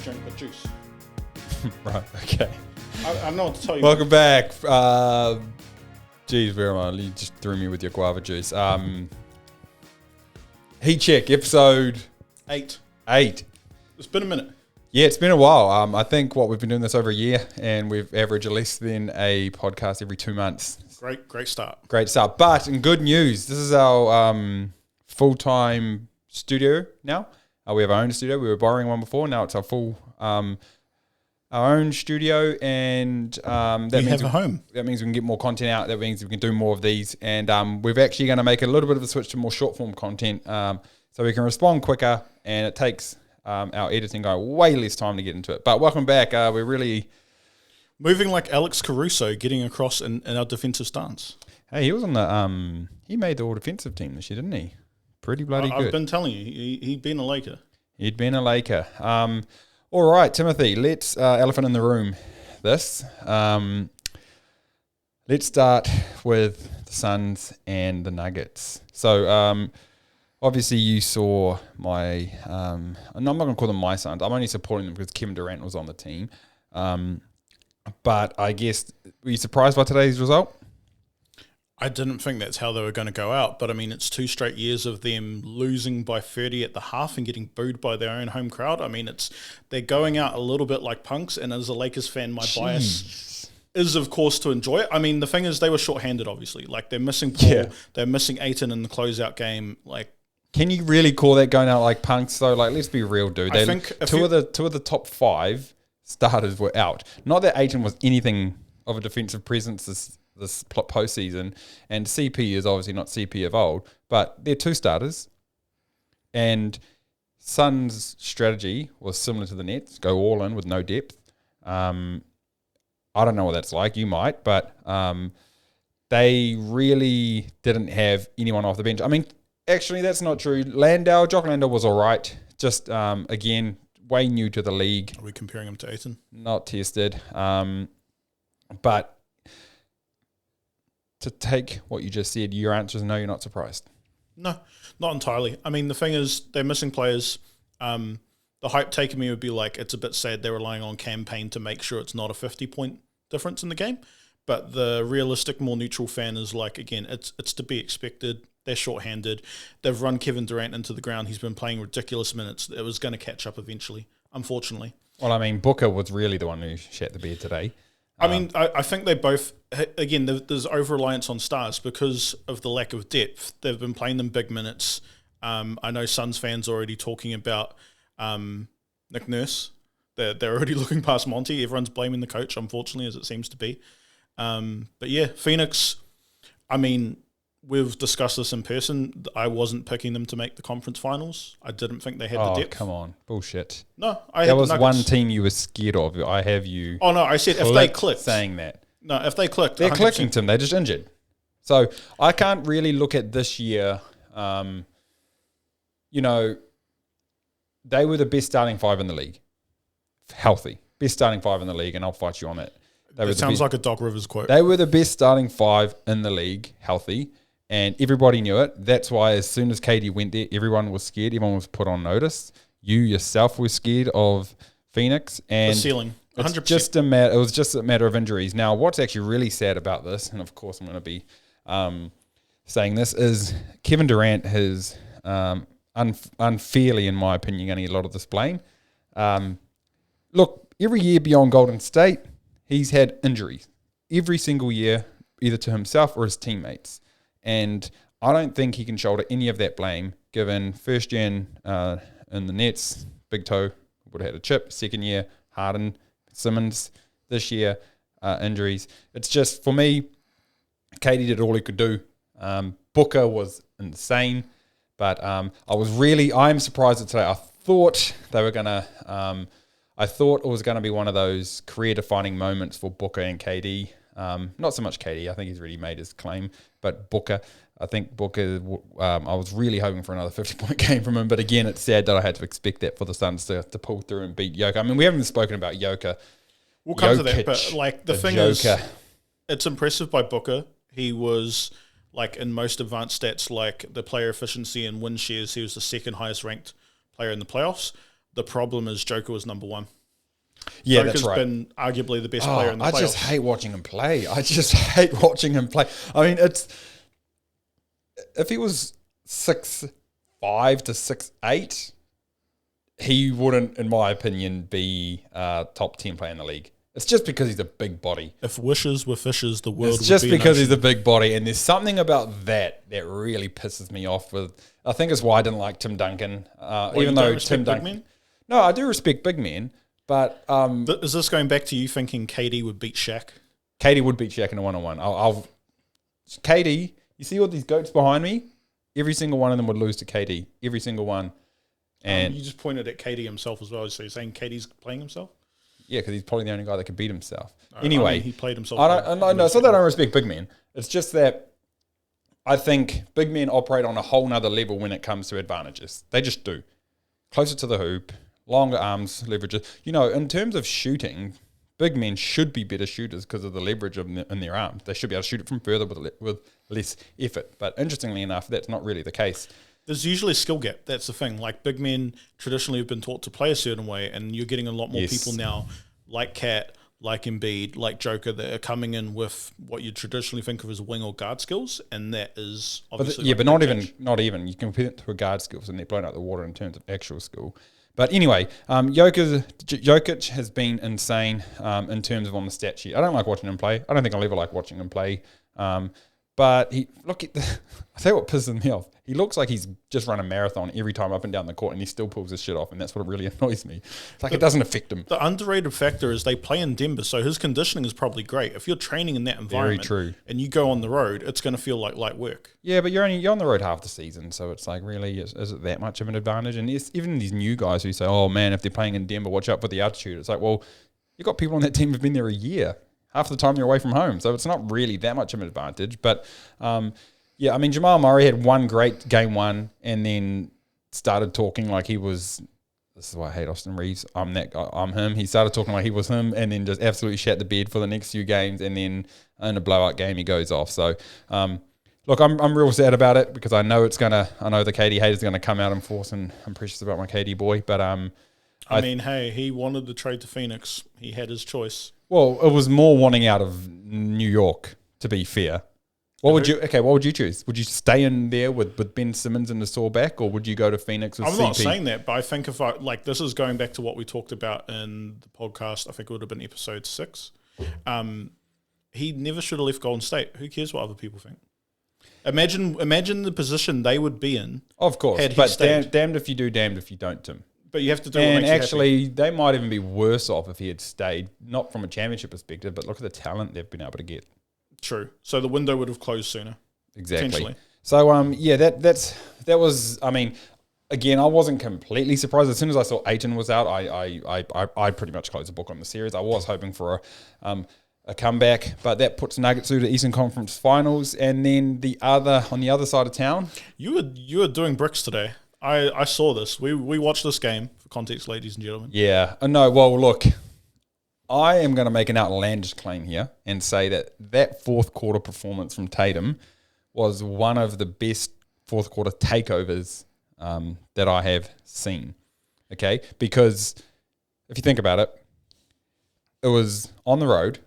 drink a juice. Right, okay. I know what to tell you. Welcome back. Geez, Verma, you just threw me with your guava juice. Heatcheck, episode 8. 8. It's been a minute. Yeah, it's been a while. I think we've been doing this over a year, and we've averaged less than a podcast every 2 months. Great start. Great start. But in good news, this is our full-time studio now. We have our own studio. We were borrowing one before. Now it's our full our own studio, and that means have a home. That means we can get more content out. That means we can do more of these, and we're actually going to make a little bit of a switch to more short-form content, so we can respond quicker, and it takes our editing guy way less time to get into it. But welcome back. We're really moving like Alex Caruso, getting across in our defensive stance. Hey, he was on the he made the all-defensive team this year, didn't he? Pretty bloody good. I've been telling you, he'd been a Laker. He'd been a Laker. All right, Timothy, let's elephant in the room this. Let's start with the Suns and the Nuggets. So, obviously you saw my, I'm not going to call them my Suns. I'm only supporting them because Kevin Durant was on the team. But I guess, were you surprised by today's result? I didn't think that's how they were going to go out, but I mean, it's 2 straight years of them losing by 30 at the half and getting booed by their own home crowd. I mean, they're going out a little bit like punks, and as a Lakers fan, my bias is, of course, to enjoy it. I mean, the thing is, they were shorthanded, obviously. Like, they're missing Paul, they're missing Ayton in the closeout game. Like, can you really call that going out like punks, though? Like, let's be real, dude. I think two of the top 5 starters were out. Not that Ayton was anything of a defensive presence this postseason, and CP is obviously not CP of old, but they're 2 starters, and Suns' strategy was similar to the Nets, go all in with no depth. I don't know what that's like, you might, but they really didn't have anyone off the bench. I mean, actually, that's not true. Jock Landale was all right, just, again, way new to the league. Are we comparing him to Ayton? Not tested, but to take what you just said, your answer is no, you're not surprised. No, not entirely. I mean, the thing is, they're missing players. The hype taking me would be like, it's a bit sad they're relying on campaign to make sure it's not a 50-point difference in the game. But the realistic, more neutral fan is like, again, it's to be expected. They're shorthanded. They've run Kevin Durant into the ground. He's been playing ridiculous minutes. It was going to catch up eventually, unfortunately. Well, I mean, Booker was really the one who shat the bed today. I mean, I think they both, again, there's over-reliance on stars because of the lack of depth. They've been playing them big minutes. I know Suns fans are already talking about Nick Nurse. They're already looking past Monty. Everyone's blaming the coach, unfortunately, as it seems to be. But yeah, Phoenix, I mean, we've discussed this in person. I wasn't picking them to make the conference finals. I didn't think they had the depth. Oh, come on. Bullshit. No, that was one team you were scared of. I have you. Oh, no, I said if they clicked. Saying that. No, if they clicked. They're 100%. clicking, Tim. They're just injured. So I can't really look at this year. They were the best starting 5 in the league. Healthy. Best starting 5 in the league, and I'll fight you on that. It sounds like a Doc Rivers quote. They were the best starting 5 in the league, healthy, and everybody knew it. That's why as soon as KD went there, everyone was scared. Everyone was put on notice. You yourself were scared of Phoenix. And the ceiling, 100%. It was just a matter of injuries. Now, what's actually really sad about this, and of course I'm going to be saying this, is Kevin Durant has unfairly, in my opinion, going to get a lot of this blame. Look, every year beyond Golden State, he's had injuries. Every single year, either to himself or his teammates. And I don't think he can shoulder any of that blame, given first gen in the Nets, Big Toe would have had a chip. Second year, Harden, Simmons. This year, injuries. It's just, for me, KD did all he could do. Booker was insane. But I'm surprised at today. I thought they were going to... I thought it was going to be one of those career-defining moments for Booker and KD. Not so much KD. I think he's already made his claim. But Booker, I was really hoping for another 50-point game from him. But again, it's sad that I had to expect that for the Suns to pull through and beat Joker. I mean, we haven't even spoken about Joker. We'll come to that. But like the thing is, it's impressive by Booker. He was, like, in most advanced stats, like the player efficiency and win shares, he was the second highest ranked player in the playoffs. The problem is Joker was number one. Yeah, Joker's that's right. been arguably the best player in the playoffs. I just hate watching him play. I mean, if he was 6'5" to 6'8", he wouldn't, in my opinion, be a top 10 player in the league. It's just because he's a big body. If wishes were fishes, the world would be It's just an because ocean. he's a big body, and there's something about that really pisses me off. I think it's why I didn't like Tim Duncan, even though Tim Duncan. Men? No, I do respect big men, but Is this going back to you thinking KD would beat Shaq? KD would beat Shaq in a one-on-one. KD, you see all these goats behind me? Every single one of them would lose to KD. Every single one. And you just pointed at KD himself as well. So you're saying KD's playing himself? yeah, because he's probably the only guy that could beat himself. Anyway, I mean, he played himself. No, it's not that I don't respect big men. It's just that I think big men operate on a whole nother level when it comes to advantages. They just do. Closer to the hoop, longer arms, leverages. In terms of shooting, big men should be better shooters because of the leverage in their arms. They should be able to shoot it from further with less effort. But interestingly enough, that's not really the case. There's usually a skill gap. That's the thing. Like, big men traditionally have been taught to play a certain way, and you're getting a lot more people now, like Cat, like Embiid, like Joker, that are coming in with what you traditionally think of as wing or guard skills, and that is obviously... But not even. You compare it to a guard skills, and they're blown out the water in terms of actual skill. But anyway, Jokic has been insane in terms of on the stat sheet. I don't like watching him play. I don't think I'll ever like watching him play. But I tell you what pisses me off. He looks like he's just run a marathon every time up and down the court, and he still pulls his shit off, and that's what really annoys me. It's like it doesn't affect him. The underrated factor is they play in Denver, so his conditioning is probably great. If you're training in that environment, Very true. And you go on the road, it's going to feel like light work. Yeah, but you're on the road half the season, so it's like, really, is it that much of an advantage? And even these new guys who say, oh man, if they're playing in Denver, watch out for the altitude. It's like, well, you've got people on that team who've been there a year. Half the time you're away from home, so it's not really that much of an advantage. But yeah, I mean, Jamal Murray had one great game one, and then started talking like he was. This is why I hate Austin Reeves. I'm that guy. I'm him. He started talking like he was him, and then just absolutely shat the bed for the next few games. And then in a blowout game, he goes off. So, look, I'm real sad about it because I know the KD haters are gonna come out and force, and I'm precious about my KD boy. But I mean, hey, he wanted to trade to Phoenix. He had his choice. Well, it was more wanting out of New York, to be fair. What would you choose? Would you stay in there with Ben Simmons and the sore back, or would you go to Phoenix with CP? I'm not saying that, but I think this is going back to what we talked about in the podcast. I think it would have been episode 6. He never should have left Golden State. Who cares what other people think? Imagine the position they would be in. Of course, but damned if you do, damned if you don't, Tim. But you have to do and what makes actually, you happy. They might even be worse off if he had stayed, not from a championship perspective, but look at the talent they've been able to get. True. So the window would have closed sooner. Exactly. So yeah, that was. I mean, again, I wasn't completely surprised. As soon as I saw Ayton was out, I pretty much closed the book on the series. I was hoping for a comeback, but that puts Nuggets through to Eastern Conference Finals, and then on the other side of town, you were doing bricks today. I saw this. We watched this game for context, ladies and gentlemen. Yeah. No. Well, look. I am going to make an outlandish claim here and say that fourth quarter performance from Tatum was one of the best fourth quarter takeovers that I have seen. Okay? Because if you think about it, it was on the road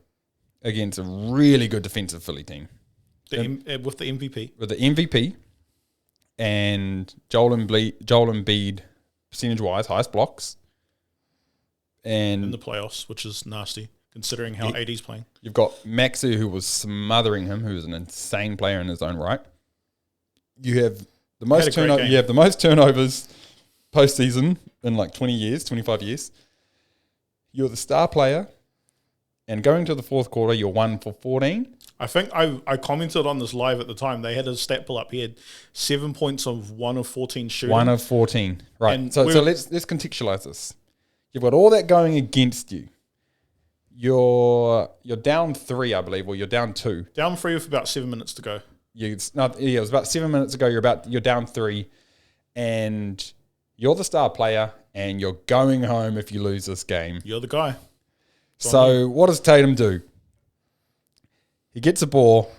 against a really good defensive Philly team. With the MVP. With the MVP and Joel Embiid, percentage-wise, highest blocks. And in the playoffs, which is nasty, considering how AD's playing. You've got Maxey, who was smothering him, who is an insane player in his own right. You have the most turnovers postseason in like 20 years, 25 years. You're the star player, and going to the fourth quarter, you're 1 for 14. I think I commented on this live at the time. They had a stat pull up. He had 7 points of 1 of 14 shooting. 1 of 14, right? And so let's contextualize this. You've got all that going against you. You're down 3, I believe, or you're down 2. Down 3 with about 7 minutes to go. It was about 7 minutes ago. You're down 3, and you're the star player, and you're going home if you lose this game. You're the guy. So what does Tatum do? He gets a ball.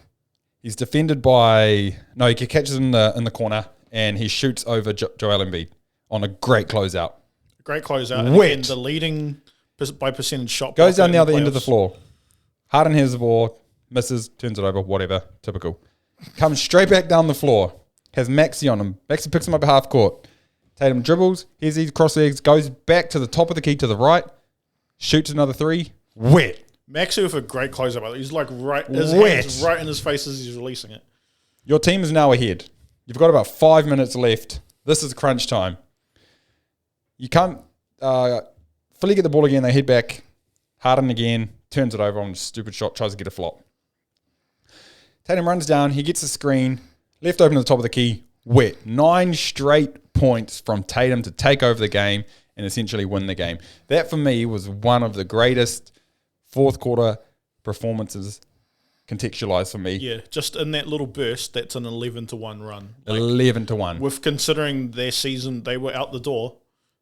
He's defended by he catches in the corner, and he shoots over Joel Embiid on a great closeout. Great closeout. And Wet. again, the leading by percentage shot Goes blocker down the in other end of the playoffs. floor. Harden has the ball, misses, turns it over, whatever, typical. Comes straight back down the floor. Has Maxey on him. Maxey picks him up at half court. Tatum dribbles. Here's these cross legs. Goes back to the top of the key to the right. Shoots another three. Wet. Maxey with a great closeout. By the way. He's like his Wet. hands right in his face as he's releasing it. Your team is now ahead. You've got about 5 minutes left. This is crunch time. You can't... Philly get the ball again. They head back. Harden again. Turns it over on a stupid shot. Tries to get a flop. Tatum runs down. He gets a screen. Left open at the top of the key. Wet. 9 straight points from Tatum to take over the game and essentially win the game. That, for me, was one of the greatest fourth quarter performances contextualized for me. Yeah, just in that little burst, that's an 11-1 run. 11-1. With considering their season, they were out the door.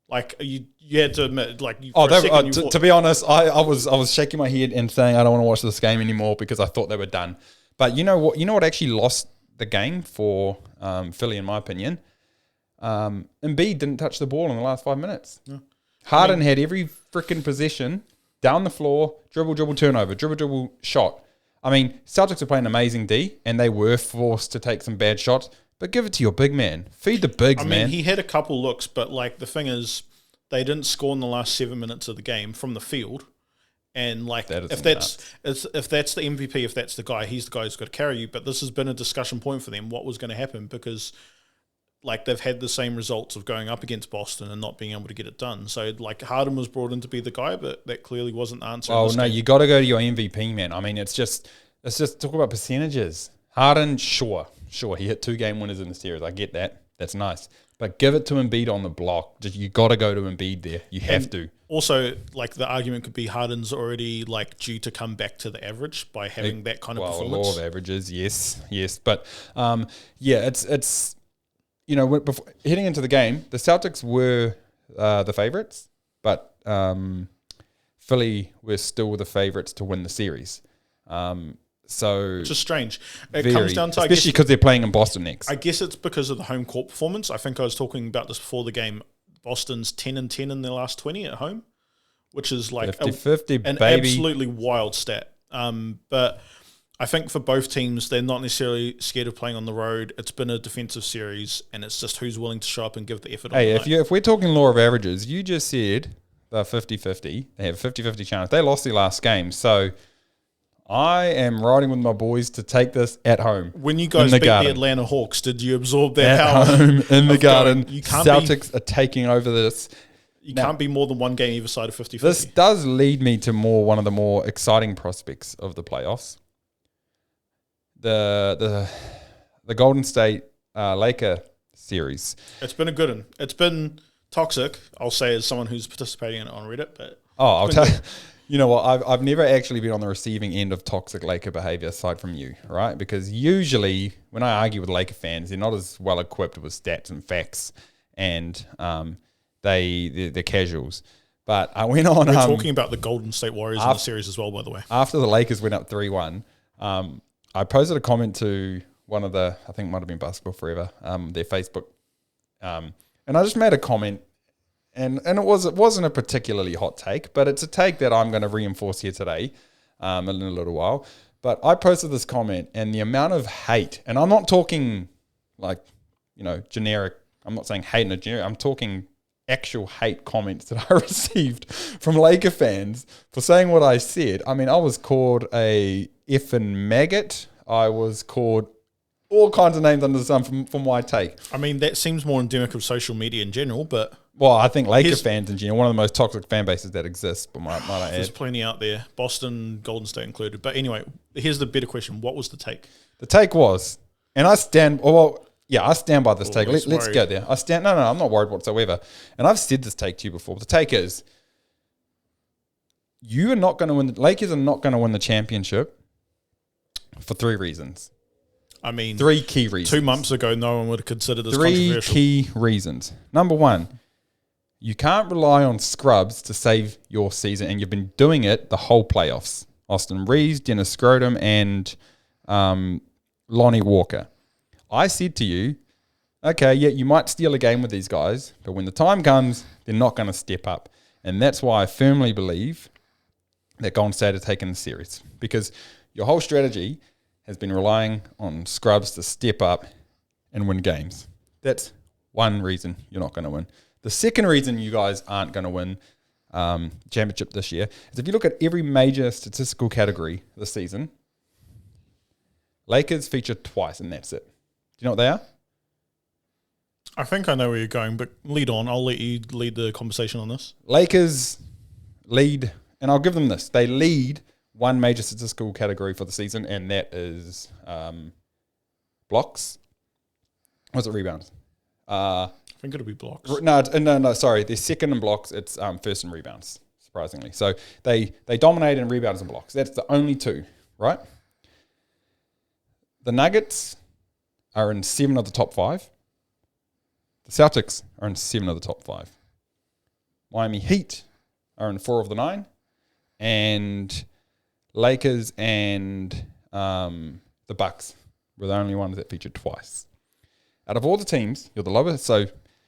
Like you had to admit, like to be honest, I was shaking my head and saying I don't want to watch this game anymore because I thought they were done. But you know what actually lost the game for Philly, in my opinion? Embiid didn't touch the ball in the last 5 minutes. No. Harden had every freaking possession down the floor, dribble, turnover, dribble, shot. I mean, Celtics are playing amazing D, and they were forced to take some bad shots. But give it to your big man. Feed the bigs, man. I mean, he had a couple looks, but like the thing is, they didn't score in the last 7 minutes of the game from the field. And like, if that's the MVP, if that's the guy, he's the guy who's got to carry you. But this has been a discussion point for them. What was going to happen? Because like they've had the same results of going up against Boston and not being able to get it done. So like Harden was brought in to be the guy, but that clearly wasn't the answer. Oh no, you got to go to your MVP, man. I mean, it's just talk about percentages. Harden, sure, he hit 2 game winners in the series. I get that. That's nice. But give it to Embiid on the block. You got to go to Embiid there. You have to. Also, like the argument could be Harden's already like due to come back to the average by having that kind of performance. Law of averages, yes. But it's before, heading into the game, the Celtics were the favorites, but Philly were still the favorites to win the series. So which is strange. It comes down to, especially because they're playing in Boston next. I guess it's because of the home court performance. I think I was talking about this before the game. Boston's 10-10 in their last 20 at home, which is like 50-50, an baby. Absolutely wild stat. But I think for both teams, they're not necessarily scared of playing on the road. It's been a defensive series, and it's just who's willing to show up and give the effort. Hey, if we're talking law of averages, you just said they're 50-50. They have a 50-50 chance. They lost their last game, so I am riding with my boys to take this at home. When you guys beat the Atlanta Hawks, did you absorb that at home in the Garden? Celtics are taking over this. You can't be more than one game either side of 50-50. This does lead me to one of the more exciting prospects of the playoffs. The Golden State Laker series. It's been a good one. It's been toxic, I'll say, as someone who's participating in it on Reddit. But I'll tell you. You know what? I've never actually been on the receiving end of toxic Laker behavior aside from you, right? Because usually when I argue with Laker fans, they're not as well equipped with stats and facts, and they're casuals. But I went on. We're talking about the Golden State Warriors in the series as well, by the way. After the Lakers went up 3-1, I posted a comment to one of the, I think it might have been Basketball Forever, their Facebook, and I just made a comment. And it wasn't a particularly hot take, but it's a take that I'm going to reinforce here today in a little while. But I posted this comment, and the amount of hate, and I'm not talking like, generic, I'm not saying hate in a generic, I'm talking actual hate comments that I received from Laker fans for saying what I said. I mean, I was called a effing maggot. I was called all kinds of names under the sun for my take. I mean, that seems more endemic of social media in general, but... Well, I think Laker fans in general, one of the most toxic fan bases that exists, but might I add. There's plenty out there, Boston, Golden State included. But anyway, here's the better question. What was the take? The take was, and I stand by this take. Let's go there. No, I'm not worried whatsoever. And I've said this take to you before. The take is, you are not going to win, the Lakers are not going to win the championship for 3 reasons. I mean, 3 key reasons. 2 months ago, no one would have considered this controversial. 3 key reasons. Number 1, you can't rely on scrubs to save your season, and you've been doing it the whole playoffs. Austin Reeves, Dennis Scrotum, and Lonnie Walker. I said to you, okay, yeah, you might steal a game with these guys, but when the time comes, they're not going to step up. And that's why I firmly believe that Golden State are taking the series, because your whole strategy has been relying on scrubs to step up and win games. That's one reason you're not going to win. The second reason you guys aren't going to win championship this year is if you look at every major statistical category this season, Lakers feature twice, and that's it. Do you know what they are? I think I know where you're going, but lead on. I'll let you lead the conversation on this. Lakers lead, and I'll give them this. They lead one major statistical category for the season, and that is blocks. Was it rebounds? I think it'll be blocks. No, sorry. They're second in blocks. It's first in rebounds, surprisingly. So they dominate in rebounds and blocks. That's the only two, right? The Nuggets are in 7 of the top 5. The Celtics are in 7 of the top 5. Miami Heat are in 4 of the 9. And Lakers and the Bucks were the only ones that featured twice. Out of all the teams, you're the lowest. So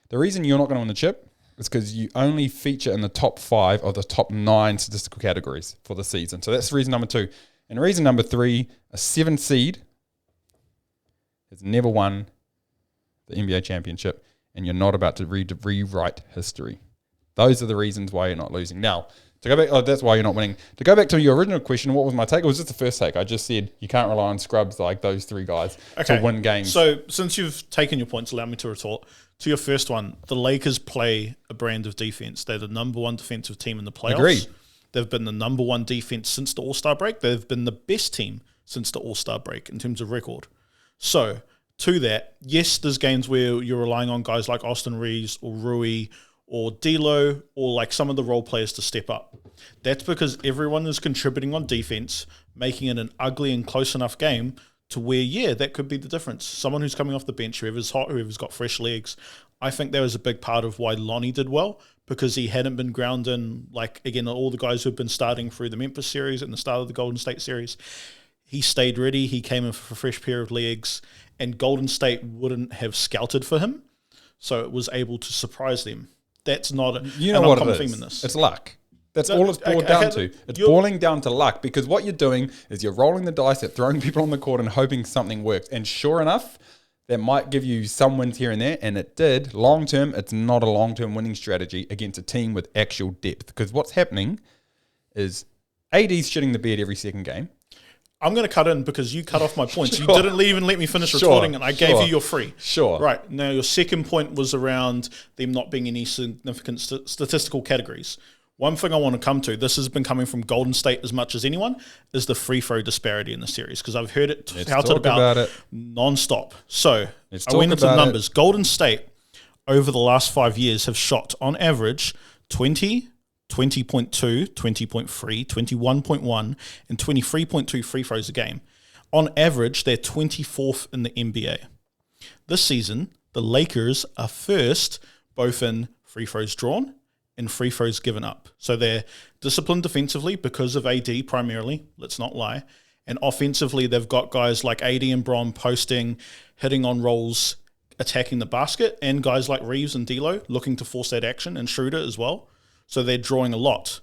the reason you're not going to win the chip is because you only feature in the top 5 of the top 9 statistical categories for the season. So that's reason number 2. And reason number 3, a 7 seed has never won the NBA championship, and you're not about to rewrite history. Those are the reasons why you're not losing. Now, to go back, that's why you're not winning. To go back to your original question, what was my take? It was just the first take. I just said you can't rely on scrubs like those 3 guys to win games. So since you've taken your points, allow me to retort. To your first one, the Lakers play a brand of defense. They're the number 1 defensive team in the playoffs. Agreed. They've been the number 1 defense since the All-Star break. They've been the best team since the All-Star break in terms of record. So to that, yes, there's games where you're relying on guys like Austin Reeves or Rui or D'Lo or like some of the role players to step up. That's because everyone is contributing on defense, making it an ugly and close enough game to where, yeah, that could be the difference. Someone who's coming off the bench, whoever's hot, whoever's got fresh legs. I think that was a big part of why Lonnie did well, because he hadn't been ground in, like, again, all the guys who've been starting through the Memphis series and the start of the Golden State series. He stayed ready. He came in for a fresh pair of legs, and Golden State wouldn't have scouted for him, so it was able to surprise them. That's not... You know what it is. It's luck. That's all it's boiled down to. It's boiling down to luck, because what you're doing is you're rolling the dice at throwing people on the court and hoping something works. And sure enough, that might give you some wins here and there, and it did. Long term, it's not a long-term winning strategy against a team with actual depth, because what's happening is AD's shitting the bed every second game. I'm going to cut in because you cut off my points. Sure. You didn't even let me finish retorting, and I gave you your free. Sure. Right. Now, your second point was around them not being any significant statistical categories. One thing I want to come to, this has been coming from Golden State as much as anyone, is the free throw disparity in the series, because I've heard it touted about it nonstop. So I went into the numbers. Golden State, over the last 5 years, have shot on average 20, 20.2, 20.3, 21.1, and 23.2 free throws a game. On average, they're 24th in the NBA. This season, the Lakers are first, both in free throws drawn and free throws given up. So they're disciplined defensively because of AD primarily, let's not lie. And offensively, they've got guys like AD and Bron posting, hitting on rolls, attacking the basket, and guys like Reeves and D'Lo looking to force that action, and Schroeder as well. So they're drawing a lot.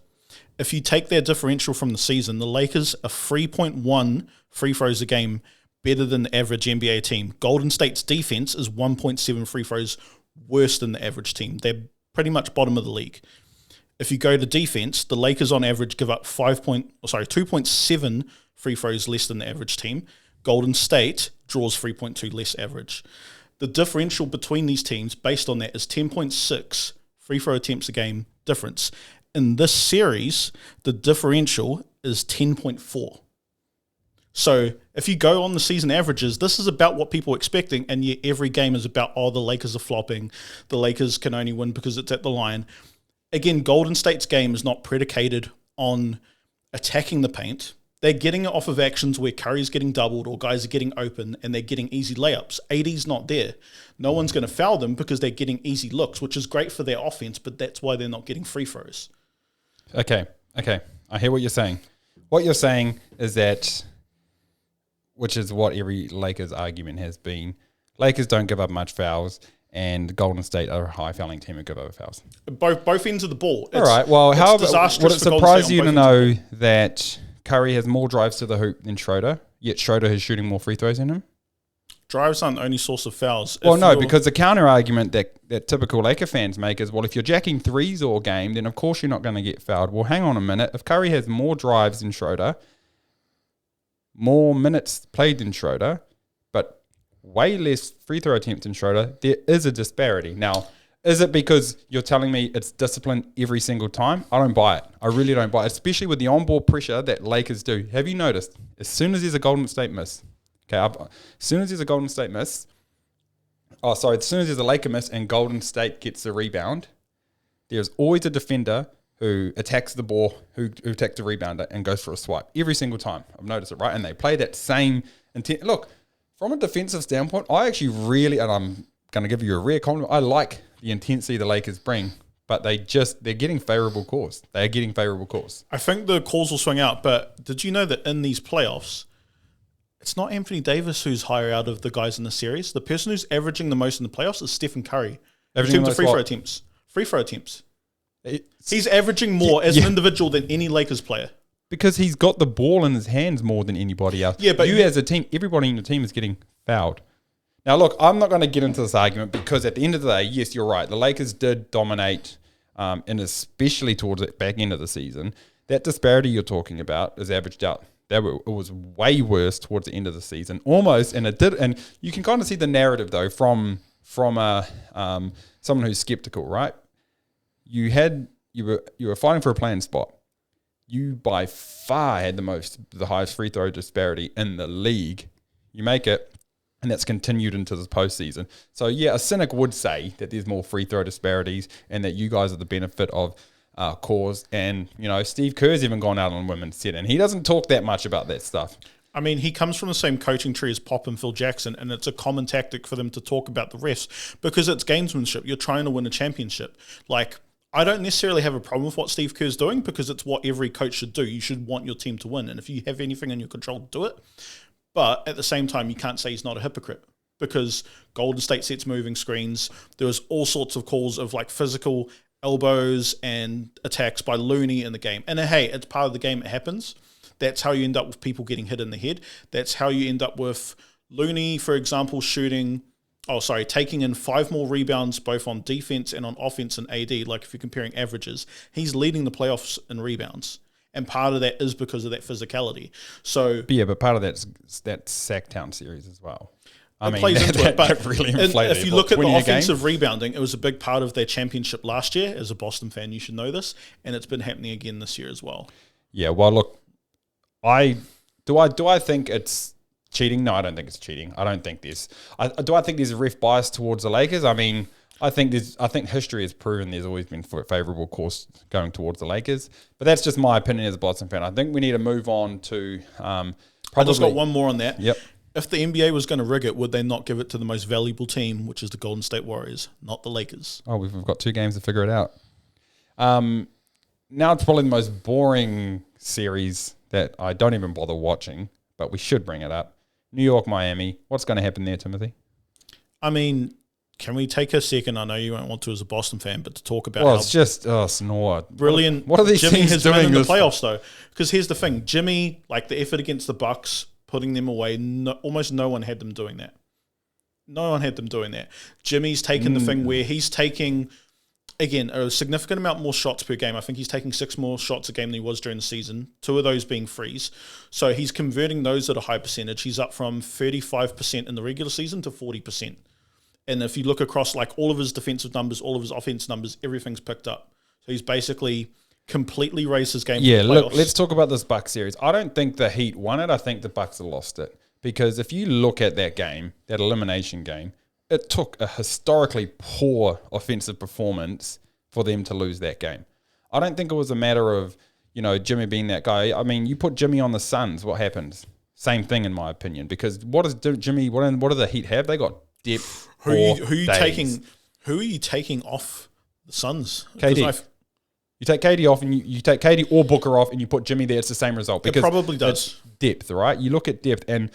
If you take their differential from the season, the Lakers are 3.1 free throws a game better than the average NBA team. Golden State's defense is 1.7 free throws worse than the average team. They're pretty much bottom of the league. If you go to defense, the Lakers on average give up 2.7 free throws less than the average team. Golden State draws 3.2 less average. The differential between these teams based on that is 10.6 free throw attempts a game difference. In this series, the differential is 10.4. So if you go on the season averages, this is about what people are expecting, and yet every game is about, the Lakers are flopping. The Lakers can only win because it's at the line. Again, Golden State's game is not predicated on attacking the paint. They're getting it off of actions where Curry's getting doubled or guys are getting open and they're getting easy layups. AD's not there. No one's going to foul them because they're getting easy looks, which is great for their offense, but that's why they're not getting free throws. Okay. I hear what you're saying. What you're saying is that, which is what every Lakers argument has been, Lakers don't give up much fouls, and Golden State are a high fouling team who give up fouls. Both ends of the ball. All right. Well, it's would disastrous it for Golden State surprise on you to both ends of the know ball. that Curry has more drives to the hoop than Schroeder, yet Schroeder is shooting more free throws than him? Drives aren't the only source of fouls. Well, no, because the counter argument that typical Laker fans make is, well, if you're jacking threes all game, then of course you're not going to get fouled. Well, hang on a minute. If Curry has more drives than Schroeder, more minutes played than Schroeder, but way less free throw attempts than Schroeder, there is a disparity. Now, is it because you're telling me it's discipline every single time? I don't buy it. I really don't buy it, especially with the on-ball pressure that Lakers do. Have you noticed? As soon as there's a Golden State miss, as soon as there's a Golden State miss, as soon as there's a Laker miss and Golden State gets the rebound, there's always a defender who attacks the ball, who attacks the rebounder and goes for a swipe every single time. I've noticed it, right? And they play that same intent. Look, from a defensive standpoint, I actually really, and I'm going to give you a rare compliment, I like the intensity the Lakers bring, but they're getting favourable calls. They are getting favourable calls. I think the calls will swing out, but did you know that in these playoffs, it's not Anthony Davis who's higher out of the guys in the series. The person who's averaging the most in the playoffs is Stephen Curry. In terms of free throw attempts. He's averaging more as an individual than any Lakers player. Because he's got the ball in his hands more than anybody else. Yeah, but you as a team, everybody in your team is getting fouled. Now, look, I'm not going to get into this argument because at the end of the day, yes, you're right. The Lakers did dominate, and especially towards the back end of the season. That disparity you're talking about is averaged out. It was way worse towards the end of the season, almost, and it did. And you can kind of see the narrative though from someone who's skeptical, right? You were fighting for a playing spot. You by far had the highest free throw disparity in the league. You make it, and that's continued into the postseason. So yeah, a cynic would say that there's more free throw disparities, and that you guys are the benefit of cause. And Steve Kerr's even gone out on women's set, and he doesn't talk that much about that stuff. I mean, he comes from the same coaching tree as Pop and Phil Jackson, and it's a common tactic for them to talk about the refs because it's gamesmanship. You're trying to win a championship. Like, I don't necessarily have a problem with what Steve Kerr's doing because it's what every coach should do. You should want your team to win, and if you have anything in your control, do it. But at the same time, you can't say he's not a hypocrite because Golden State sets moving screens. There was all sorts of calls of like physical elbows and attacks by Looney in the game. And hey, it's part of the game. It happens. That's how you end up with people getting hit in the head. That's how you end up with Looney, for example, taking in 5 more rebounds both on defense and on offense and AD. Like if you're comparing averages, he's leading the playoffs in rebounds. And part of that is because of that physicality. So yeah, but part of that's that Sacktown series as well. I mean, plays into it. But really inflated. If you look at the offensive rebounding, it was a big part of their championship last year. As a Boston fan, you should know this. And it's been happening again this year as well. Yeah, well, look, do I think it's cheating? No, I don't think it's cheating. I don't think there's. Do I think there's a ref bias towards the Lakers? I mean, I think history has proven there's always been a favourable course going towards the Lakers. But that's just my opinion as a Boston fan. I think we need to move on to I just got one more on that. Yep. If the NBA was going to rig it, would they not give it to the most valuable team, which is the Golden State Warriors, not the Lakers? Oh, we've got 2 games to figure it out. Now it's probably the most boring series that I don't even bother watching, but we should bring it up. New York, Miami. What's going to happen there, Timothy? I mean, can we take a second? I know you won't want to as a Boston fan, but to talk about it's just snore. Brilliant. What are these Jimmy teams has doing been in the playoffs though? Because here's the thing, Jimmy, like the effort against the Bucks, putting them away. Almost no one had them doing that. No one had them doing that. Jimmy's taken the thing where he's taking, again, a significant amount more shots per game. I think he's taking 6 more shots a game than he was during the season, 2 of those being frees. So he's converting those at a high percentage. He's up from 35% in the regular season to 40%. And if you look across like all of his defensive numbers, all of his offense numbers, everything's picked up. So he's basically completely raised his game. Yeah, look, let's talk about this Bucks series. I don't think the Heat won it. I think the Bucks lost it. Because if you look at that game, that elimination game, it took a historically poor offensive performance for them to lose that game. I don't think it was a matter of, Jimmy being that guy. I mean, you put Jimmy on the Suns, what happens? Same thing in my opinion. Because what do the Heat have? They got depth. Who are you taking off the Suns? KD. You take KD off and you take KD or Booker off and you put Jimmy there, it's the same result. Because it probably does. Depth, right? You look at depth and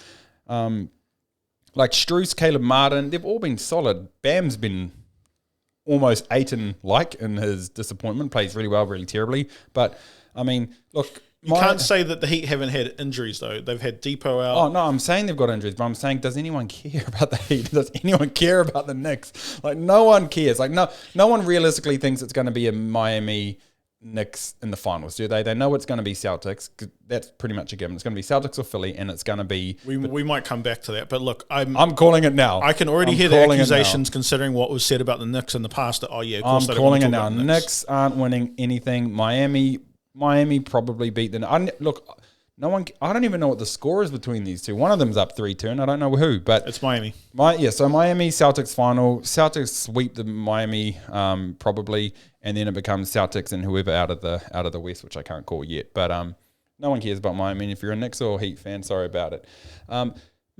Like Strus, Caleb Martin, they've all been solid. Bam's been almost Aiton-like in his disappointment, plays really well, really terribly. But, I mean, look... You can't say that the Heat haven't had injuries, though. They've had Depot out. Oh, no, I'm saying they've got injuries, but I'm saying, does anyone care about the Heat? Does anyone care about the Knicks? Like, no one cares. Like, no one realistically thinks it's going to be a Miami Knicks in the finals, do they? They know it's going to be Celtics. That's pretty much a given. It's going to be Celtics or Philly, and it's going to be... We might come back to that, but look, I'm calling it now. I can already hear the accusations concerning what was said about the Knicks in the past. That, of course I'm calling it now. Knicks aren't winning anything. Miami probably beat them. Look, no one. I don't even know what the score is between these two. One of them's up 3-2, and I don't know who. But it's Miami. So Miami Celtics final. Celtics sweep the Miami probably, and then it becomes Celtics and whoever out of the West, which I can't call yet. But no one cares about Miami. If you're a Knicks or Heat fan, sorry about it.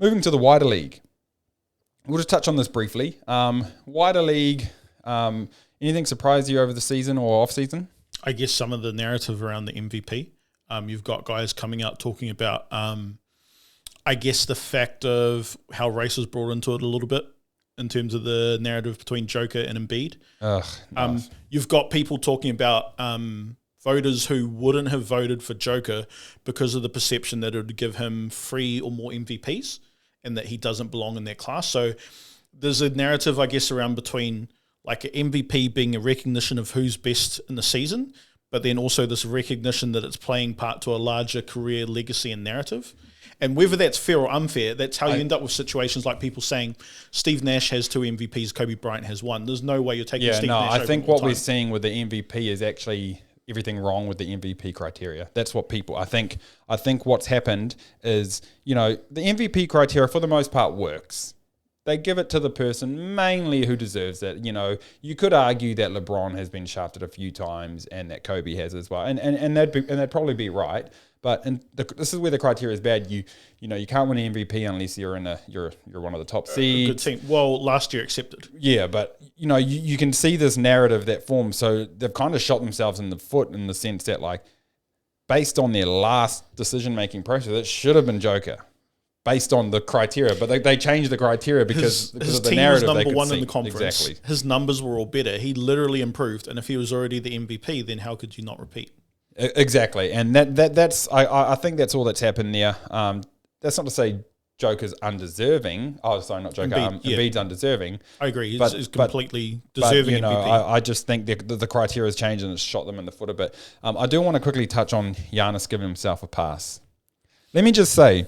Moving to the wider league, we'll just touch on this briefly. Wider league. Anything surprise you over the season or off season? I guess some of the narrative around the MVP. You've got guys coming out talking about, I guess, the fact of how race was brought into it a little bit in terms of the narrative between Joker and Embiid. Nice. You've got people talking about voters who wouldn't have voted for Joker because of the perception that it would give him 3 or more MVPs and that he doesn't belong in that class. So there's a narrative, I guess, around between like an MVP being a recognition of who's best in the season, but then also this recognition that it's playing part to a larger career legacy and narrative. And whether that's fair or unfair, that's how you end up with situations like people saying Steve Nash has 2 MVPs, Kobe Bryant has 1. There's no way you're taking Steve Nash over I think what we're seeing with the MVP is actually everything wrong with the MVP criteria. That's what people... I think what's happened is, the MVP criteria for the most part works. They give it to the person mainly who deserves it. You could argue that LeBron has been shafted a few times and that Kobe has as well, and that'd probably be right. But this is where the criteria is bad. You can't win an MVP unless you're one of the top seeds. Good team. Well, last year accepted. Yeah, but you can see this narrative that forms. So they've kind of shot themselves in the foot in the sense that, like, based on their last decision making process, it should have been Joker. Based on the criteria, but they changed the criteria because his of the team narrative was they number could 1 see. in the conference. Exactly. His numbers were all better. He literally improved, and if he was already the MVP, then how could you not repeat? Exactly, and that's I think that's all that's happened there. That's not to say Joker's undeserving. Oh, sorry, not Joker. Embiid's undeserving. I agree. He's completely deserving MVP. I just think the criteria has changed and it's shot them in the foot a bit. I do want to quickly touch on Giannis giving himself a pass. Let me just say,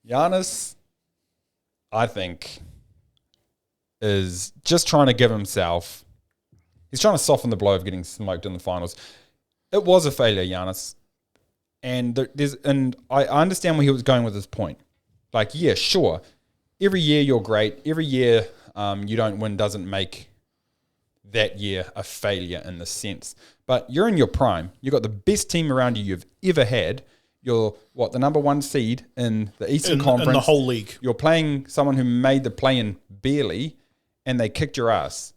Giannis, I think, is just trying to give himself... He's trying to soften the blow of getting smoked in the finals. It was a failure, Giannis. And I understand where he was going with this point. Like, yeah, sure. Every year you're great. Every year you don't win doesn't make that year a failure in the sense. But you're in your prime. You've got the best team around you've ever had. You're, the number 1 seed in the Eastern Conference. In the whole league. You're playing someone who made the play-in barely, and they kicked your ass.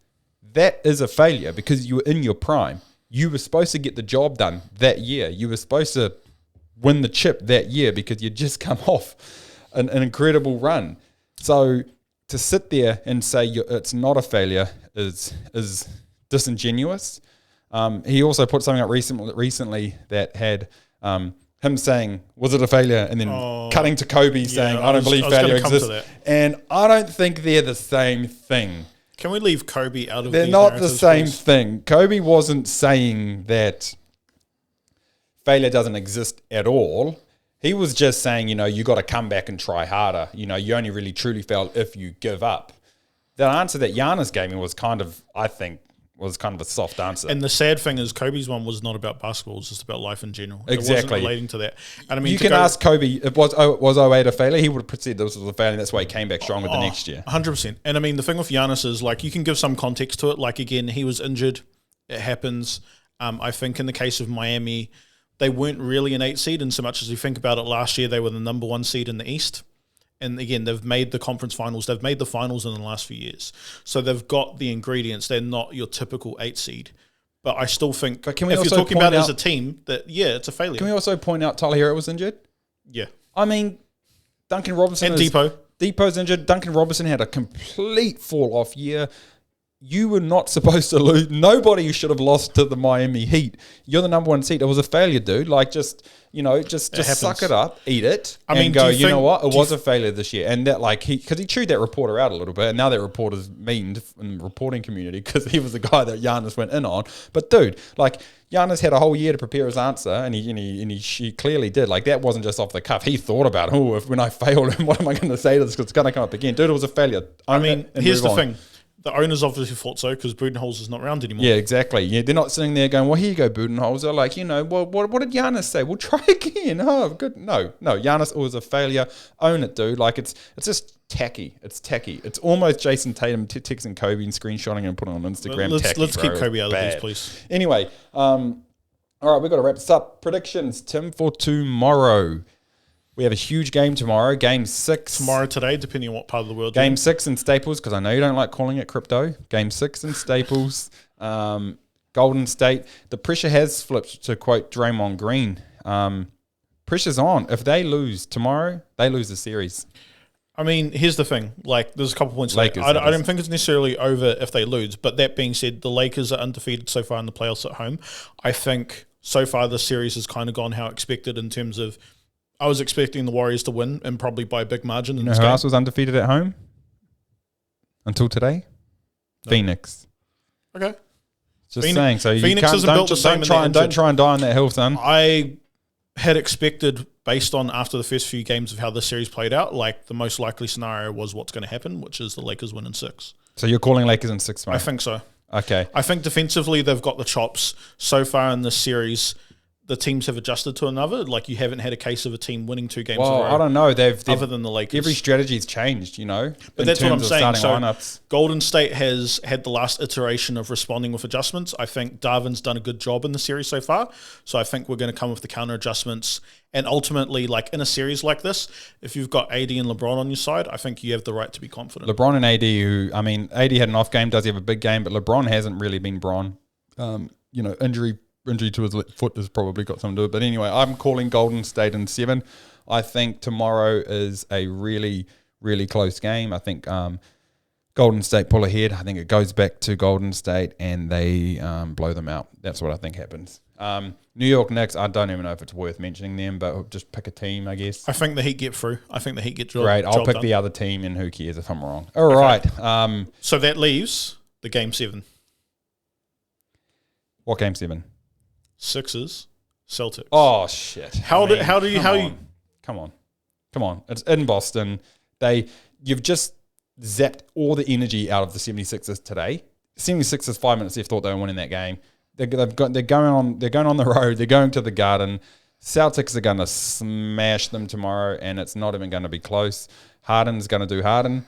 That is a failure because you were in your prime. You were supposed to get the job done that year. You were supposed to win the chip that year because you'd just come off an incredible run. So to sit there and say it's not a failure is disingenuous. He also put something up recently that had... him saying, was it a failure? And then cutting to Kobe saying, I don't believe failure exists. And I don't think they're the same thing. Can we leave Kobe out of They're these not the same please? thing. Kobe wasn't saying that failure doesn't exist at all. He was just saying, you got to come back and try harder. You only really truly fail if you give up. The answer that Giannis gave me was kind of a soft answer. And the sad thing is Kobe's one was not about basketball. It was just about life in general. Exactly. It wasn't relating to that. And I mean, you can ask Kobe, was 08 a failure? He would have said this was a failure. That's why he came back stronger the next year. 100%. And I mean, the thing with Giannis is, like, you can give some context to it. Like, again, he was injured. It happens. I think in the case of Miami, they weren't really an 8 seed in so much as you think about it. Last year, they were the number 1 seed in the East. And again, they've made the conference finals. They've made the finals in the last few years. So they've got the ingredients. They're not your typical 8 seed. But I still think if you're talking about it as a team, that, yeah, it's a failure. Can we also point out Tyler Hero was injured? Yeah. I mean, Duncan Robinson And Depot's injured. Duncan Robinson had a complete fall-off year. You were not supposed to lose. Nobody should have lost to the Miami Heat. You're the number one seed. It was a failure, dude. Like, just suck it up, eat it, and go, you know what? It was a failure this year. And that, like, because he chewed that reporter out a little bit, and now that reporter's meaned in the reporting community because he was the guy that Giannis went in on. But, dude, like, Giannis had a whole year to prepare his answer, and he clearly did. Like, that wasn't just off the cuff. He thought about, when I failed, what am I going to say to this? Because it's going to come up again. Dude, it was a failure. Here's the thing. The owners obviously thought so because Budenholzer is not around anymore. Yeah, exactly. Yeah, they're not sitting there going, well, here you go, Budenholzer. Like, well, what did Giannis say? We'll try again. Oh, good. No, Giannis was a failure. Own it, dude. Like, it's just tacky. It's tacky. It's almost Jason Tatum texting Kobe and screenshotting and putting on Instagram. Let's keep Kobe out of these, please. Anyway, all right, we've got to wrap this up. Predictions, Tim, for tomorrow. We have a huge game tomorrow, Game 6. Tomorrow, today, depending on what part of the world. Game 6 in Staples, because I know you don't like calling it crypto. Game 6 in Staples. Golden State. The pressure has flipped, to quote Draymond Green. Pressure's on. If they lose tomorrow, they lose the series. I mean, here's the thing. Like, there's a couple points. Lakers, I don't think it's necessarily over if they lose. But that being said, the Lakers are undefeated so far in the playoffs at home. I think so far the series has kind of gone how expected in terms of I was expecting the Warriors to win and probably by a big margin. You know who else was undefeated at home until today? No. Phoenix. Okay. Just saying. So Phoenix isn't built the same. Don't try and die on that hill, son. I had expected, based on after the first few games of how this series played out, like the most likely scenario was what's going to happen, which is the Lakers win in 6. So you're calling Lakers in 6, mate? I think so. Okay. I think defensively they've got the chops. So far in this series, the teams have adjusted to another. Like, you haven't had a case of a team winning 2 games in a row. I don't know. They've other than the Lakers. Every strategy's changed, But that's what I'm saying. So lineups. Golden State has had the last iteration of responding with adjustments. I think Darvin's done a good job in the series so far. So I think we're going to come with the counter adjustments. And ultimately, like in a series like this, if you've got AD and LeBron on your side, I think you have the right to be confident. LeBron and AD, AD had an off game, does he have a big game, but LeBron hasn't really been Bron. Injury to his foot has probably got something to do with it. But anyway, I'm calling Golden State in 7. I think tomorrow is a really, really close game. I think Golden State pull ahead. I think it goes back to Golden State and they blow them out. That's what I think happens. New York Knicks, I don't even know if it's worth mentioning them, but just pick a team, I guess. I think the Heat get through. I think the Heat get drilled. Great. I'll pick the other team and who cares if I'm wrong. All right. So that leaves the Game 7. What Game 7? Sixers, Celtics. Oh shit! Come on! It's in Boston. You've just zapped all the energy out of the 76ers today. 76ers 5 minutes left, thought they were winning that game. They're going on the road. They're going to the Garden. Celtics are going to smash them tomorrow, and it's not even going to be close. Harden's going to do Harden.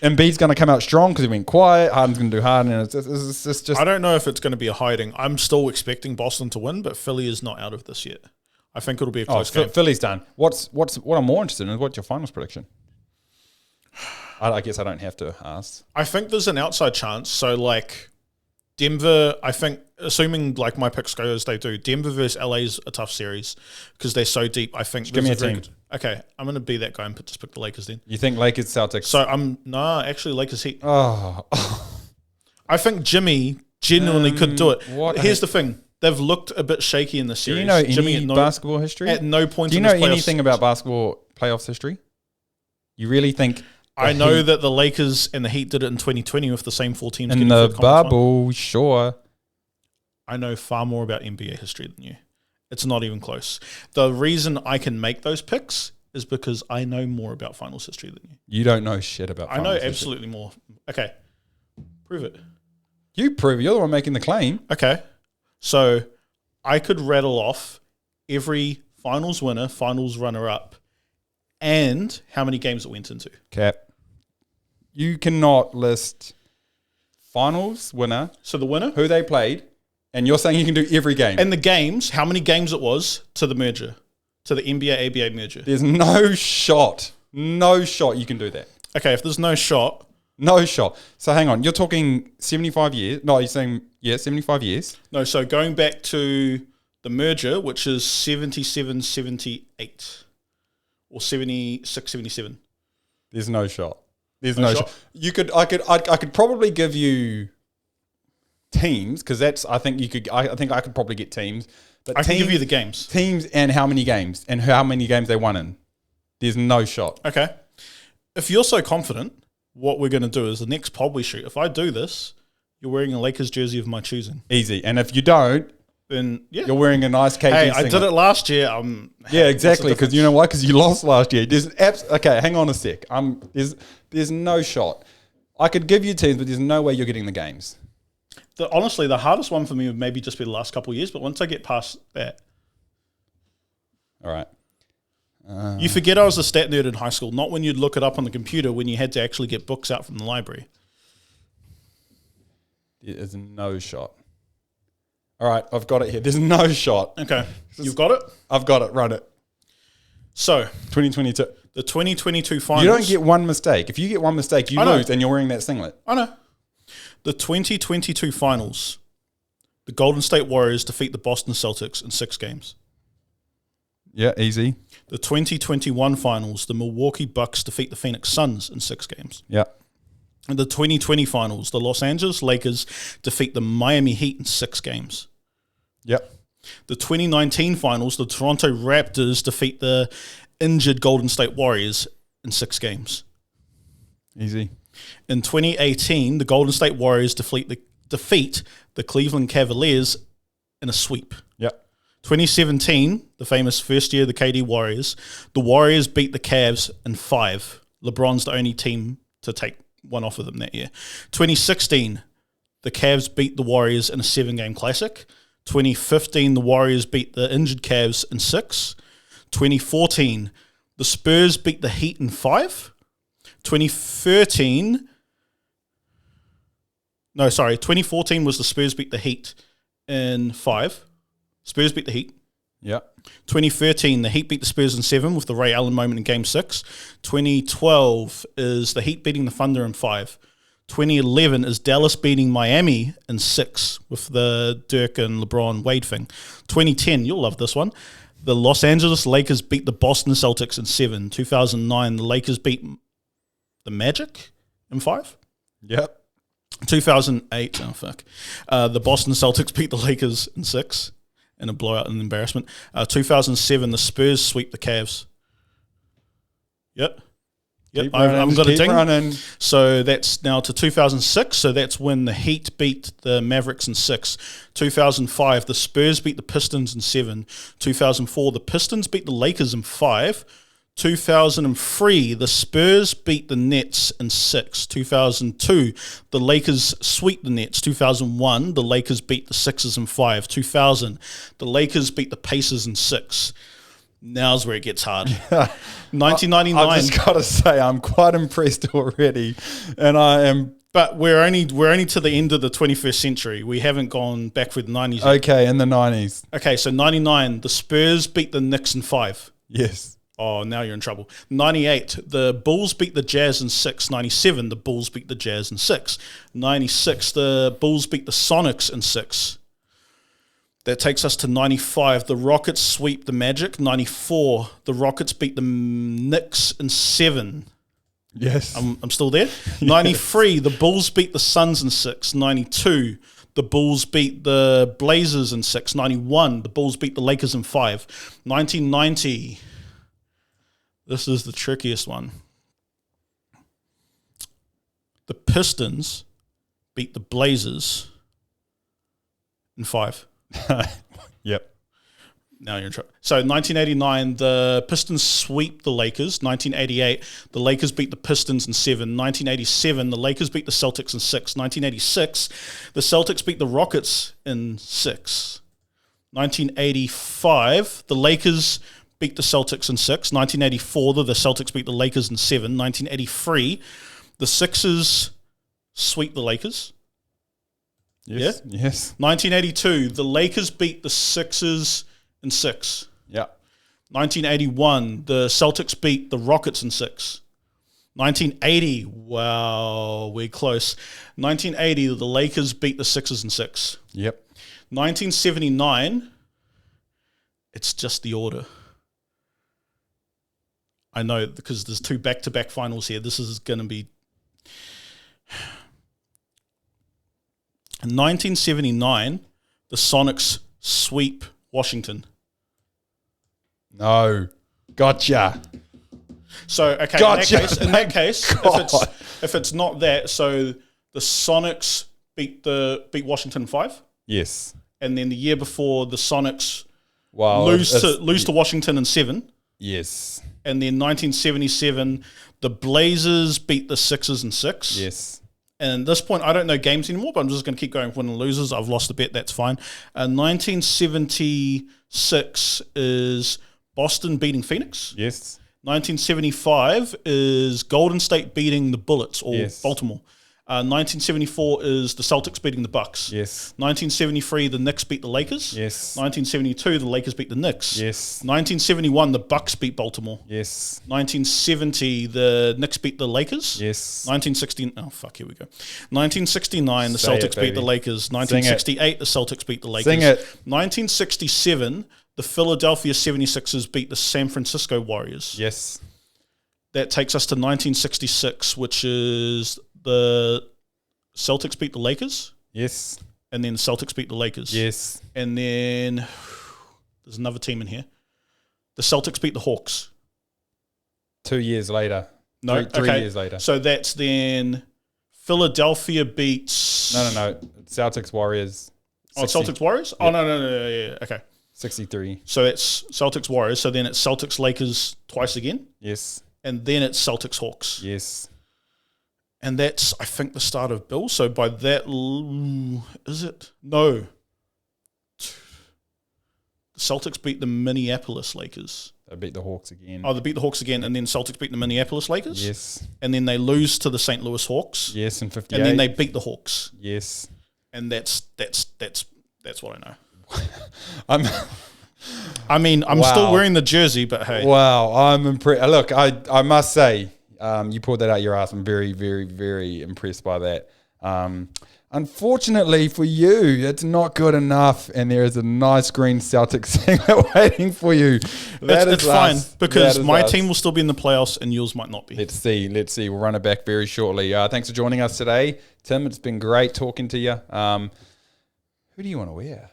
Embiid's going to come out strong because he went quiet. Harden's going to do Harden. And it's just I don't know if it's going to be a hiding. I'm still expecting Boston to win, but Philly is not out of this yet. I think it'll be a close game. Philly's done. What I'm more interested in is what's your finals prediction? I guess I don't have to ask. I think there's an outside chance. So, like, Denver, I think, assuming like my picks go as they do, Denver versus LA is a tough series because they're so deep. I think give me a team. Okay, I'm going to be that guy and just pick the Lakers then. You think Lakers, Celtics? So actually Lakers Heat. Oh. I think Jimmy genuinely could do it. Here's the thing. They've looked a bit shaky in the series. Do you know Jimmy any basketball history? At no point do you in know this anything about basketball playoffs history? You really think... I know that the Lakers and the Heat did it in 2020 with the same 4 teams. In the bubble, sure. I know far more about NBA history than you. It's not even close. The reason I can make those picks is because I know more about finals history than you. You don't know shit about finals history. I know absolutely more. Okay. Prove it. You prove it. You're the one making the claim. Okay. So I could rattle off every finals winner, finals runner-up, and how many games it went into. Cap. You cannot list finals winner. So the winner? Who they played. And you're saying you can do every game. And the games, how many games it was to the merger, to the NBA-ABA merger. There's no shot. No shot you can do that. Okay, if there's no shot. No shot. So hang on. You're talking 75 years. No, you're saying, 75 years. No, so going back to the merger, which is 77-78. or 76, 77? There's no shot. There's No no shot? shot. I could probably give you teams because I think I could probably get teams. But I can give you the games. Teams and how many games they won in. There's no shot. Okay. If you're so confident, what we're going to do is the next pod we shoot. If I do this, you're wearing a Lakers jersey of my choosing. Easy. And if you don't, Then yeah. you're wearing a nice KD Hey, I singlet. did it last year. Yeah, exactly. Because you know why? Because you lost last year. Okay, hang on a sec. There's no shot. I could give you teams, but there's no way you're getting the games. Honestly, the hardest one for me would maybe just be the last couple of years. But once I get past that, All right. you forget I was a stat nerd in high school. Not when you'd look it up on the computer. When you had to actually get books out from the library. There's no shot. All right, I've got it here. There's no shot. Okay, you've got it. I've got it. Run it. So 2022. the 2022 finals. You don't get one mistake. If you get one mistake, you lose, and you're wearing that singlet. I know. The 2022 finals. The Golden State Warriors defeat the Boston Celtics in 6 games. Yeah, easy. The 2021 finals. The Milwaukee Bucks defeat the Phoenix Suns in 6 games. Yeah. In the 2020 finals, the Los Angeles Lakers defeat the Miami Heat in 6 games. Yep. The 2019 finals, the Toronto Raptors defeat the injured Golden State Warriors in 6 games. Easy. In 2018, the Golden State Warriors defeat the Cleveland Cavaliers in a sweep. Yep. 2017, the famous first year of the KD Warriors, the Warriors beat the Cavs in 5. LeBron's the only team to take one off of them that year. 2016, the Cavs beat the Warriors in a 7-game classic. 2015, the Warriors beat the injured Cavs in 6. 2014, the Spurs beat the Heat in 5. 2014 was the Spurs beat the Heat in 5. Spurs beat the Heat. Yep. 2013, the Heat beat the Spurs in 7 with the Ray Allen moment in Game 6. 2012 is the Heat beating the Thunder in 5. 2011 is Dallas beating Miami in 6 with the Dirk and LeBron Wade thing. 2010, you'll love this one. The Los Angeles Lakers beat the Boston Celtics in 7. 2009, the Lakers beat the Magic in 5. Yep. 2008, the Boston Celtics beat the Lakers in 6 in a blowout and embarrassment. 2007, the Spurs sweep the Cavs. Yep. I'm got a ding. Running. So that's now to 2006. So that's when the Heat beat the Mavericks in 6. 2005, the Spurs beat the Pistons in 7. 2004, the Pistons beat the Lakers in 5. 2003, the Spurs beat the Nets in 6. 2002, the Lakers sweep the Nets. 2001, the Lakers beat the Sixers in 5. 2000, the Lakers beat the Pacers in 6. Now's where it gets hard. 1999. I've just got to say, I'm quite impressed already, and I am. But we're only to the end of the 21st century. We haven't gone back through the 90s yet. Okay, in the 90s. Okay, so 99, the Spurs beat the Knicks in 5. Yes. Oh, now you're in trouble. 98, the Bulls beat the Jazz in 6. 97, the Bulls beat the Jazz in 6. 96, the Bulls beat the Sonics in 6. That takes us to 95. The Rockets sweep the Magic. 94, the Rockets beat the Knicks in 7. Yes. I'm still there. 93, the Bulls beat the Suns in 6. 92, the Bulls beat the Blazers in 6. 91, the Bulls beat the Lakers in 5. 1990, this is the trickiest one. The Pistons beat the Blazers in 5. Yep. Now you're in trouble. So 1989, the Pistons sweep the Lakers. 1988, the Lakers beat the Pistons in 7. 1987, the Lakers beat the Celtics in 6. 1986, the Celtics beat the Rockets in 6. 1985, the Lakers beat the Celtics in 6. 1984, the Celtics beat the Lakers in 7. 1983, the Sixers sweep the Lakers. Yes. Yeah? Yes. 1982, the Lakers beat the Sixers in 6. Yeah. 1981, the Celtics beat the Rockets in 6. 1980, wow, we're close. 1980, the Lakers beat the Sixers in 6. Yep. 1979, it's just the order. I know, because there's 2 back-to-back finals here. This is going to be... In 1979, the Sonics sweep Washington. No. Gotcha. So, okay, Gotcha. in that case, if it's not that, so the Sonics beat Washington 5, Yes. and then the year before, the Sonics Well, lose to Washington in 7, Yes. and then 1977, the Blazers beat the Sixers in 6. Yes. And at this point, I don't know games anymore, but I'm just going to keep going with win and losers. I've lost a bet, that's fine. 1976 is Boston beating Phoenix. Yes. 1975 is Golden State beating the Bullets, or Yes. Baltimore. 1974 is the Celtics beating the Bucks. Yes. 1973, the Knicks beat the Lakers. Yes. 1972, the Lakers beat the Knicks. Yes. 1971, the Bucks beat Baltimore. Yes. 1970, the Knicks beat the Lakers. Yes. 1960, oh fuck, here we go. 1969, the Say it, Celtics beat the baby. Lakers. 1968, the Celtics beat the Lakers. Sing it. 1967, the Philadelphia 76ers beat the San Francisco Warriors. Yes. That takes us to 1966, which is the Celtics beat the Lakers, Yes. and then the Celtics beat the Lakers. Yes. And then there's another team in here. The Celtics beat the Hawks. 2 years later. No, Three okay. years later. So that's then Philadelphia beats... No. Celtics Warriors. Oh, Celtics Warriors? Oh, no, yeah, okay. 63. So it's Celtics Warriors. So then it's Celtics Lakers twice again. Yes. And then it's Celtics Hawks. Yes. And that's, I think, the start of Bill. So by that, is it? No. The Celtics beat the Minneapolis Lakers. They beat the Hawks again. Oh, they beat the Hawks again, and then Celtics beat the Minneapolis Lakers. Yes. And then they lose to the St. Louis Hawks. Yes, in 58. And then they beat the Hawks. Yes. And that's what I know. I'm I'm still wearing the jersey, but hey. Wow, I'm impressed. Look, I must say, you pulled that out your ass. I'm very, very, very impressed by that. Unfortunately for you, it's not good enough, and there is a nice green Celtics singlet waiting for you. It's fine, because my team will still be in the playoffs and yours might not be. Let's see. We'll run it back very shortly. Thanks for joining us today, Tim. It's been great talking to you. Who do you want to wear?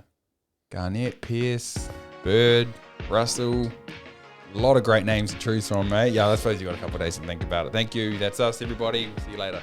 Garnett, Pierce, Bird, Russell. A lot of great names to choose from, mate. Yeah, I suppose you've got a couple of days to think about it. Thank you. That's us, everybody. We'll see you later.